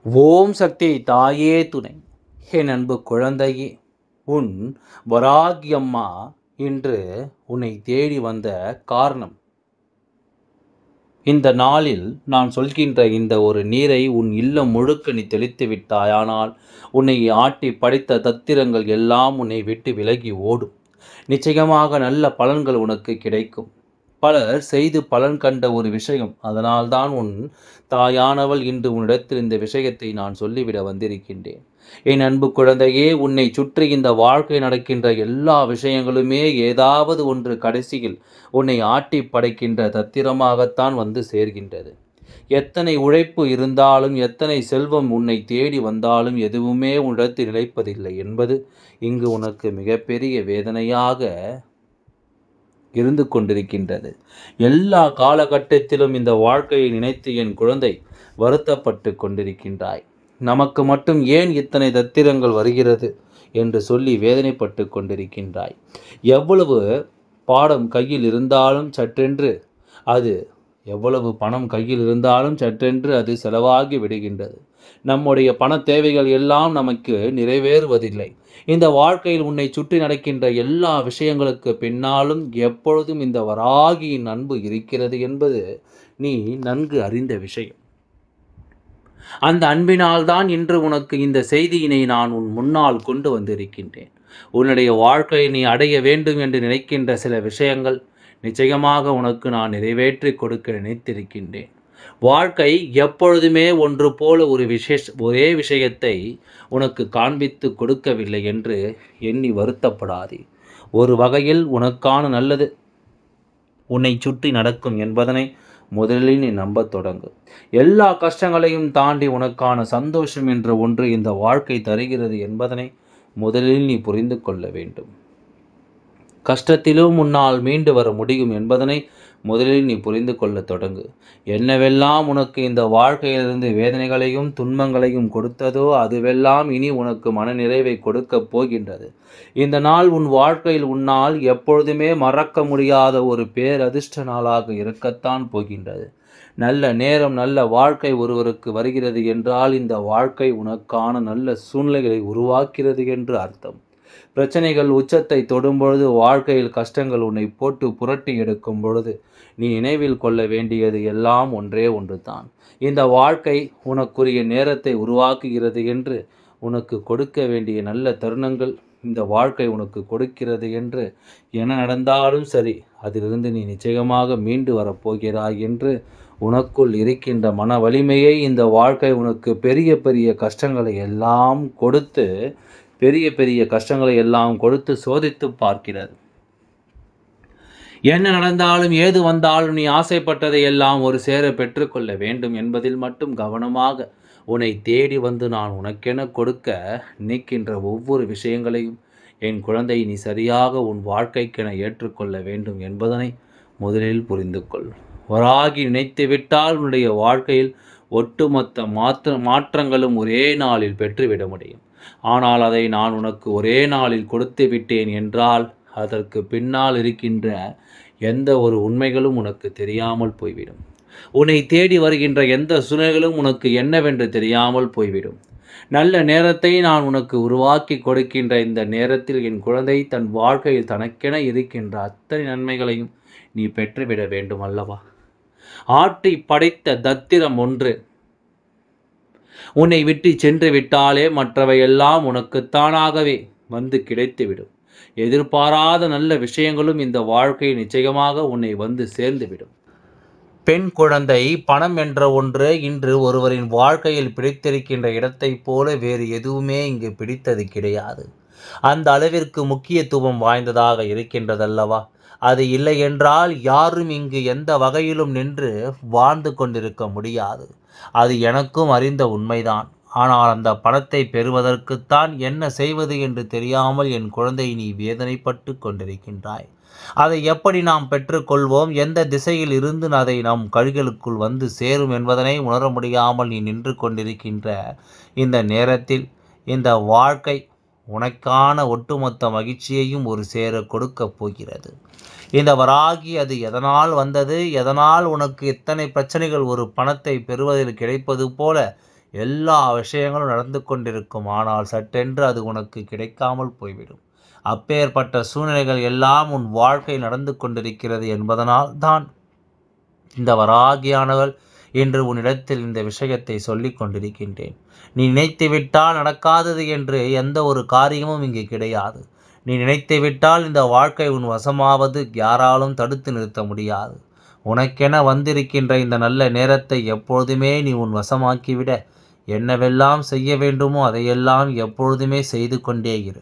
ஓம் சக்தி தாயே துணை. என் அன்பு குழந்தையே, உன் வராகி அம்மா இன்று உன்னை தேடி வந்த காரணம், இந்த நாளில் நான் சொல்கின்ற இந்த ஒரு நீரை உன் இல்லம் முழுக்க நீ தெளித்து விட்டாயானால் உன்னை ஆட்டி படைத்த தத்திரங்கள் எல்லாம் உன்னை விட்டு விலகி ஓடும். நிச்சயமாக நல்ல பலன்கள் உனக்கு கிடைக்கும். பலர் செய்து பலன் கண்ட ஒரு விஷயம். அதனால்தான் உன் தாயானவள் இன்று உன்னிடத்தில் இந்த விஷயத்தை நான் சொல்லிவிட வந்திருக்கின்றேன். என் அன்பு குழந்தையே, உன்னை சுற்றி இந்த வாழ்க்கை நடக்கின்ற எல்லா விஷயங்களுமே ஏதாவது ஒன்று கடைசியில் உன்னை ஆட்டி படைக்கின்ற தத்திரமாகத்தான் வந்து சேர்கின்றது. எத்தனை உழைப்பு இருந்தாலும், எத்தனை செல்வம் உன்னை தேடி வந்தாலும் எதுவுமே உன்னிடத்தில் நிலைப்பதில்லை என்பது இங்கு உனக்கு மிகப்பெரிய வேதனையாக இருந்து கொண்டிருக்கின்றது. எல்லா காலகட்டத்திலும் இந்த வாழ்க்கையை நினைத்து என் குழந்தை வருத்தப்பட்டு கொண்டிருக்கின்றாய். நமக்கு மட்டும் ஏன் இத்தனை தத்திரங்கள் வருகிறது என்று சொல்லி வேதனைப்பட்டு கொண்டிருக்கின்றாய். எவ்வளவு பாடம் கையில் இருந்தாலும் சற்றென்று அது எவ்வளவு பணம் கையில் இருந்தாலும் சற்றென்று அது செலவாகி விடுகின்றது. நம்முடைய பண தேவைகள் எல்லாம் நமக்கு நிறைவேறுவதில்லை. இந்த வாழ்க்கையில் உன்னை சுற்றி நடக்கின்ற எல்லா விஷயங்களுக்கு பின்னாலும் எப்பொழுதும் இந்த வராகியின் அன்பு இருக்கிறது என்பது நீ நன்கு அறிந்த விஷயம். அந்த அன்பினால்தான் இன்று உனக்கு இந்த செய்தியினை நான் உன் முன்னால் கொண்டு வந்திருக்கின்றேன். உன்னுடைய வாழ்க்கையை நீ அடைய வேண்டும் என்று நினைக்கின்ற சில விஷயங்கள் நிச்சயமாக உனக்கு நான் நிறைவேற்றி கொடுக்க நினைத்திருக்கின்றேன். வாழ்க்கை எப்பொழுதுமே ஒன்று போல ஒரே விஷயத்தை உனக்கு காண்பித்து கொடுக்கவில்லை என்று எண்ணி வருத்தப்படாதே. ஒரு வகையில் உனக்கான நல்லது உன்னை சுற்றி நடக்கும் என்பதனை முதலில் நீ நம்பத் தொடங்கு. எல்லா கஷ்டங்களையும் தாண்டி உனக்கான சந்தோஷம் என்ற ஒன்று இந்த வாழ்க்கை தருகிறது என்பதனை முதலில் நீ புரிந்து கொள்ள வேண்டும். கஷ்டத்திலும் உன்னால் மீண்டு வர முடியும் என்பதனை முதலில் நீ புரிந்து கொள்ள தொடங்கு. என்னவெல்லாம் உனக்கு இந்த வாழ்க்கையிலிருந்து வேதனைகளையும் துன்பங்களையும் கொடுத்ததோ அதுவெல்லாம் இனி உனக்கு மனநிறைவை கொடுக்கப் போகின்றது. இந்த நாள் உன் வாழ்க்கையில் உன்னால் எப்பொழுதுமே மறக்க முடியாத ஒரு பேரதிர்ஷ்ட நாளாக இருக்கத்தான் போகின்றது. நல்ல நேரம், நல்ல வாழ்க்கை ஒருவருக்கு வருகிறது என்றால் இந்த வாழ்க்கை உனக்கான நல்ல சூழ்நிலைகளை உருவாக்கிறது என்று அர்த்தம். பிரச்சனைகள் உச்சத்தை தொடும் பொழுது, வாழ்க்கையில் கஷ்டங்கள் உன்னை போட்டு புரட்டி எடுக்கும் பொழுது நீ நினைவில் கொள்ள வேண்டியது எல்லாம் ஒன்றே ஒன்று தான். இந்த வாழ்க்கை உனக்குரிய நேரத்தை உருவாக்குகிறது என்று, உனக்கு கொடுக்க வேண்டிய நல்ல தருணங்கள் இந்த வாழ்க்கை உனக்கு கொடுக்கிறது என்று, என்ன நடந்தாலும் சரி அதிலிருந்து நீ நிச்சயமாக மீண்டு வரப்போகிறாய் என்று உனக்குள் இருக்கின்ற மன வலிமையை இந்த வாழ்க்கை உனக்கு பெரிய பெரிய கஷ்டங்களை எல்லாம் கொடுத்து சோதித்து பார்க்கிறது. என்ன நடந்தாலும் ஏது வந்தாலும் நீ ஆசைப்பட்டதை எல்லாம் ஒரு சேர பெற்றுக்கொள்ள வேண்டும் என்பதில் மட்டும் கவனமாக உன்னை தேடி வந்து நான் உனக்கென கொடுக்க நிற்கின்ற ஒவ்வொரு விஷயங்களையும் என் குழந்தை நீ சரியாக உன் வாழ்க்கைக்கென ஏற்றுக்கொள்ள வேண்டும் என்பதனை முதலில் புரிந்து கொள். வராகி நினைத்து விட்டால் உன்னுடைய வாழ்க்கையில் ஒட்டுமொத்த மாற்றங்களும் ஒரே நாளில் பெற்றுவிட முடியும். ஆனால் அதை நான் உனக்கு ஒரே நாளில் கொடுத்து விட்டேன் என்றால் அதற்கு பின்னால் இருக்கின்ற எந்த ஒரு உண்மைகளும் உனக்கு தெரியாமல் போய்விடும். உன்னை தேடி வருகின்ற எந்த சூழ்நிலைகளும் உனக்கு என்னவென்று தெரியாமல் போய்விடும். நல்ல நேரத்தை நான் உனக்கு உருவாக்கி கொடுக்கின்ற இந்த நேரத்தில் என் குழந்தை தன் வாழ்க்கையில் தனக்கென இருக்கின்ற அத்தனை நன்மைகளையும் நீ பெற்றுவிட வேண்டும் அல்லவா? ஆட்டி படைத்த தத்திரம் ஒன்று உன்னை விட்டு சென்று விட்டாலே மற்றவை எல்லாம் உனக்கு தானாகவே வந்து கிடைத்துவிடும். எதிர்பாராத நல்ல விஷயங்களும் இந்த வாழ்க்கை நிச்சயமாக உன்னை வந்து சேர்ந்துவிடும். பெண் குழந்தை, பணம் என்ற ஒன்று இன்று ஒருவரின் வாழ்க்கையில் பிடித்திருக்கின்ற இடத்தை போல வேறு எதுவுமே இங்கு பிடித்தது கிடையாது. அந்த அளவிற்கு முக்கியத்துவம் வாய்ந்ததாக இருக்கின்றதல்லவா? அது இல்லை என்றால் யாரும் இங்கு எந்த வகையிலும் நின்று வாழ்ந்து கொண்டிருக்க முடியாது. அது எனக்கும் அறிந்த உண்மைதான். ஆனால் அந்த பணத்தை பெறுவதற்குத்தான் என்ன செய்வது என்று தெரியாமல் என் குழந்தை நீ வேதனைப்பட்டு கொண்டிருக்கின்றாய். அதை எப்படி நாம் பெற்றுக்கொள்வோம், எந்த திசையில் இருந்து அதை நம் கைகளுக்குள் வந்து சேரும் என்பதனை உணர முடியாமல் நீ நின்று கொண்டிருக்கின்ற இந்த நேரத்தில் இந்த வாழ்க்கை உனக்கான ஒட்டுமொத்த மகிழ்ச்சியையும் ஒரு சேர கொடுக்கப் போகிறது. இந்த வராகி அது எதனால் வந்தது, எதனால் உனக்கு இத்தனை பிரச்சனைகள் ஒரு பணத்தை பெறுவதில் கிடைப்பது போல எல்லா விஷயங்களும் நடந்து கொண்டிருக்கும். ஆனால் சட்டென்று அது உனக்கு கிடைக்காமல் போய்விடும். அப்பேற்பட்ட சூழ்நிலைகள் எல்லாம் உன் வாழ்க்கை நடந்து கொண்டிருக்கிறது என்பதனால் தான் இந்த வராகியானவள் இன்று உன்னிடத்தில் இந்த விஷயத்தை சொல்லிக் கொண்டிருக்கின்றேன். நீ நினைத்துவிட்டால் நடக்காதது என்று எந்த ஒரு காரியமும் இங்கு கிடையாது. நீ நினைத்துவிட்டால் இந்த வாழ்க்கை உன் வசமாவது யாராலும் தடுத்து நிறுத்த முடியாது. உனக்கென வந்திருக்கின்ற இந்த நல்ல நேரத்தை எப்பொழுதுமே நீ உன் வசமாக்கிவிட என்னவெல்லாம் செய்ய வேண்டுமோ அதையெல்லாம் எப்பொழுதுமே செய்து கொண்டே இரு.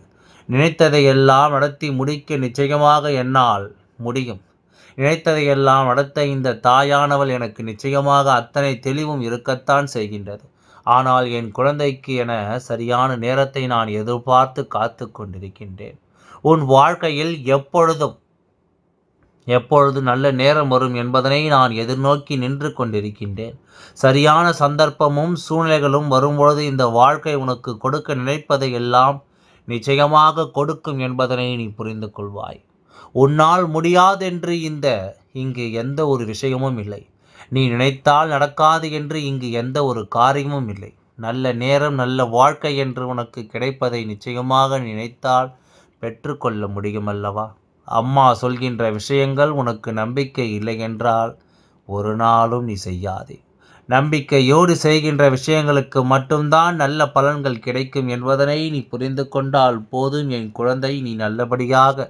நினைத்ததையெல்லாம் நடத்தி முடிக்க நிச்சயமாக என்னால் முடியும். நினைத்ததையெல்லாம் நடத்த இந்த தாயானவள் எனக்கு நிச்சயமாக அத்தனை தெளிவும் இருக்கத்தான் செய்கின்றது. ஆனால் என் குழந்தைக்கு என சரியான நேரத்தை நான் எதிர்பார்த்து காத்து கொண்டிருக்கின்றேன். உன் வாழ்க்கையில் எப்பொழுது நல்ல நேரம் வரும் என்பதனை நான் எதிர்நோக்கி நின்று கொண்டிருக்கின்றேன். சரியான சந்தர்ப்பமும் சூழ்நிலைகளும் வரும்பொழுது இந்த வாழ்க்கை உனக்கு கொடுக்க நினைப்பதை எல்லாம் நிச்சயமாக கொடுக்கும் என்பதனை நீ புரிந்து கொள்வாய். உன்னால் முடியாதென்று இங்கு எந்த ஒரு விஷயமும் இல்லை. நீ நினைத்தால் நடக்காது என்று இங்கு எந்த ஒரு காரியமும் இல்லை. நல்ல நேரம் நல்ல வாழ்க்கை என்று உனக்கு கிடைப்பதை நிச்சயமாக நினைத்தால் பெற்றுக்கொள்ள முடியும் அல்லவா? அம்மா சொல்கின்ற விஷயங்கள் உனக்கு நம்பிக்கை இல்லை என்றால் ஒரு நாளும் நீ செய்யாதே. நம்பிக்கையோடு செய்கின்ற விஷயங்களுக்கு மட்டும்தான் நல்ல பலன்கள் கிடைக்கும் என்பதனை நீ புரிந்து கொண்டால் போதும் என் குழந்தை. நீ நல்லபடியாக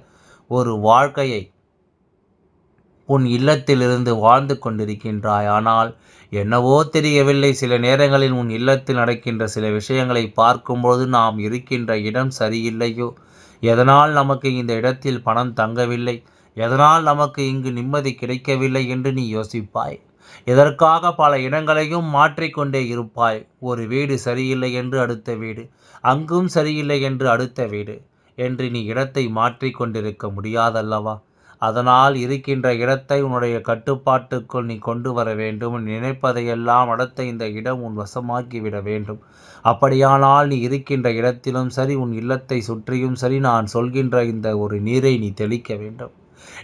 ஒரு வாழ்க்கையை உன் இல்லத்திலிருந்து வாழ்ந்து கொண்டிருக்கின்றாய். ஆனால் என்னவோ தெரியவில்லை, சில நேரங்களில் உன் இல்லத்தில் நடக்கின்ற சில விஷயங்களை பார்க்கும்போது நாம் இருக்கின்ற இடம் சரியில்லையோ, எதனால் நமக்கு இந்த இடத்தில் பணம் தங்கவில்லை, எதனால் நமக்கு இங்கு நிம்மதி கிடைக்கவில்லை என்று நீ யோசிப்பாய். இதற்காக பல இடங்களையும் மாற்றிக்கொண்டே இருப்பாய். ஒரு வீடு சரியில்லை என்று அடுத்த வீடு, அங்கும் சரியில்லை என்று அடுத்த வீடு என்று நீ இடத்தை மாற்றிக்கொண்டிருக்க முடியாதல்லவா? அதனால் இருக்கின்ற இடத்தை உன்னுடைய கட்டுப்பாட்டுக்குள் நீ கொண்டு வர வேண்டும். நினைப்பதையெல்லாம் அடுத்த இந்த இடம் உன் வசமாக்கிவிட வேண்டும். அப்படியானால் நீ இருக்கின்ற இடத்திலும் சரி, உன் இல்லத்தை சுற்றியும் சரி, நான் சொல்கின்ற இந்த ஒரு நீரை நீ தெளிக்க வேண்டும்.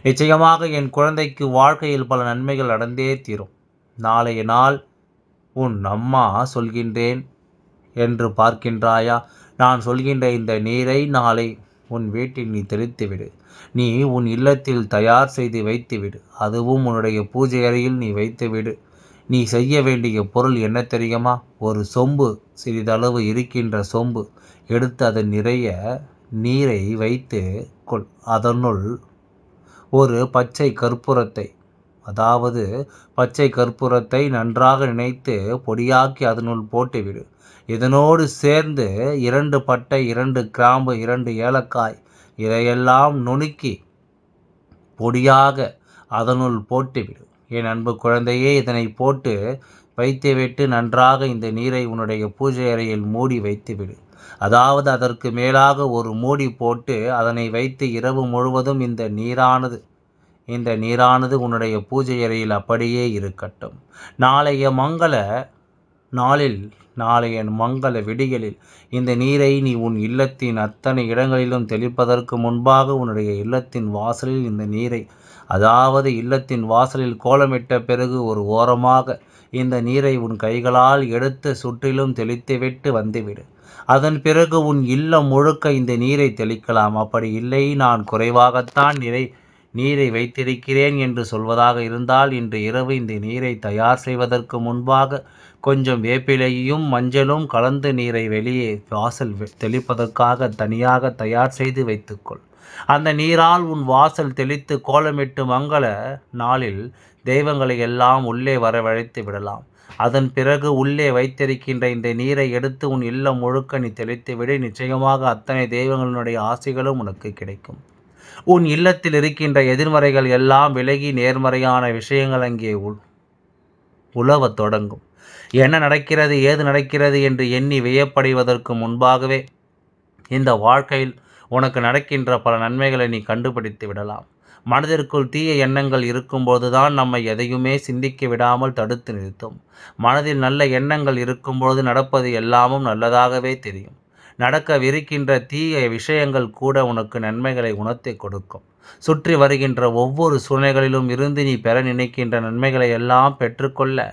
நிச்சயமாக என் குழந்தைக்கு வாழ்க்கையில் பல நன்மைகள் நடந்தே தீரும். நாளைய நாள் உன் அம்மா சொல்கின்றேன் என்று பார்க்கின்றாயா? நான் சொல்கின்ற இந்த நீரை நாளை உன் வீட்டில் நீ தெளித்துவிடு. நீ உன் இல்லத்தில் தயார் செய்து வைத்துவிடு. அதுவும் உன்னுடைய பூஜை அறையில் நீ வைத்துவிடு. நீ செய்ய வேண்டிய பொருள் என்ன தெரியுமா? ஒரு சொம்பு, சிறிதளவு இருக்கின்ற சொம்பு எடுத்து அதன் நிறைய நீரை வைத்து கொள். அதனுள் ஒரு பச்சை கற்பூரத்தை நன்றாக நினைத்து பொடியாக்கி அதனுள் போட்டுவிடு. இதனோடு சேர்ந்து 2 பட்டை, 2 கிராம்பு, 2 ஏலக்காய் இதையெல்லாம் நுணுக்கி பொடியாக அதனுள் போட்டுவிடு. என் அன்பு குழந்தையே, இதனை போட்டு வைத்துவிட்டு நன்றாக இந்த நீரை உன்னுடைய பூஜை அறையில் மூடி வைத்துவிடு. அதாவது அதற்கு மேலாக ஒரு மூடி போட்டு அதனை வைத்து இரவு முழுவதும் இந்த நீரானது உன்னுடைய பூஜை அறையில் அப்படியே இருக்கட்டும். நாளைய மங்கள விடியலில் இந்த நீரை நீ உன் இல்லத்தின் அத்தனை இடங்களிலும் தெளிப்பதற்கு முன்பாக உன்னுடைய இல்லத்தின் வாசலில் இந்த நீரை, அதாவது இல்லத்தின் வாசலில் கோலமிட்ட பிறகு ஒரு ஓரமாக இந்த நீரை உன் கைகளால் எடுத்து சுற்றிலும் தெளித்துவிட்டு வந்துவிடு. அதன் பிறகு உன் இல்லம் முழுக்க இந்த நீரை தெளிக்கலாம். அப்படி இல்லை, நான் குறைவாகத்தான் நீரை வைத்திருக்கிறேன் என்று சொல்வதாக இருந்தால், இன்று இரவு இந்த நீரை தயார் செய்வதற்கு முன்பாக கொஞ்சம் வேப்பிலையும் மஞ்சளும் கலந்து நீரை வெளியே வாசல் தெளிப்பதற்காக தனியாக தயார் செய்து வைத்துக்கொள். அந்த நீரால் உன் வாசல் தெளித்து கோலமிட்டு மங்கள நாளில் தெய்வங்களை எல்லாம் உள்ளே வரவழைத்து விடலாம். அதன் பிறகு உள்ளே வைத்திருக்கின்ற இந்த நீரை எடுத்து உன் இல்லம் முழுக்க நீ தெளித்து விட. நிச்சயமாக அத்தனை தெய்வங்களினுடைய ஆசைகளும் உனக்கு கிடைக்கும். உன் இல்லத்தில் இருக்கின்ற எதிர்மறைகள் எல்லாம் விலகி நேர்மறையான விஷயங்கள் அங்கே உலவத் தொடங்கும். என்ன நடக்கிறது, ஏது நடக்கிறது என்று எண்ணி வியப்படைவதற்கு முன்பாகவே இந்த வாழ்க்கையில் உனக்கு நடக்கின்ற பல நன்மைகளை நீ கண்டுபிடித்து விடலாம். மனதிற்குள் தீய எண்ணங்கள் இருக்கும்போதுதான் நம்மை எதையுமே சிந்திக்க விடாமல் தடுத்து நிறுத்தும். மனதில் நல்ல எண்ணங்கள் இருக்கும்பொழுது நடப்பது எல்லாமும் நல்லதாகவே தெரியும். நடக்கவிருக்கின்ற தீய விஷயங்கள் கூட உனக்கு நன்மைகளை உணர்த்தி கொடுக்கும். சுற்றி வருகின்ற ஒவ்வொரு சூழ்நிலைகளிலும் இருந்து நீ பெற நினைக்கின்ற நன்மைகளை எல்லாம் பெற்றுக்கொள்ள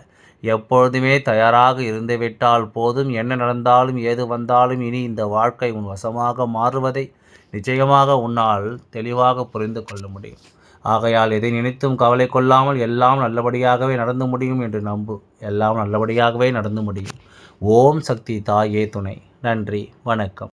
எப்பொழுதுமே தயாராக இருந்துவிட்டால் போதும். என்ன நடந்தாலும் ஏது வந்தாலும் இனி இந்த வாழ்க்கை உன் வசமாக மாறுவதை நிச்சயமாக உன்னால் தெளிவாக புரிந்து கொள்ள முடியும். ஆகையால் எதை நினைத்தும் கவலை கொள்ளாமல் எல்லாம் நல்லபடியாகவே நடந்து முடியும் என்று நம்பு. எல்லாம் நல்லபடியாகவே நடந்து முடியும். ஓம் சக்தி தாயே துணை. நன்றி, வணக்கம்.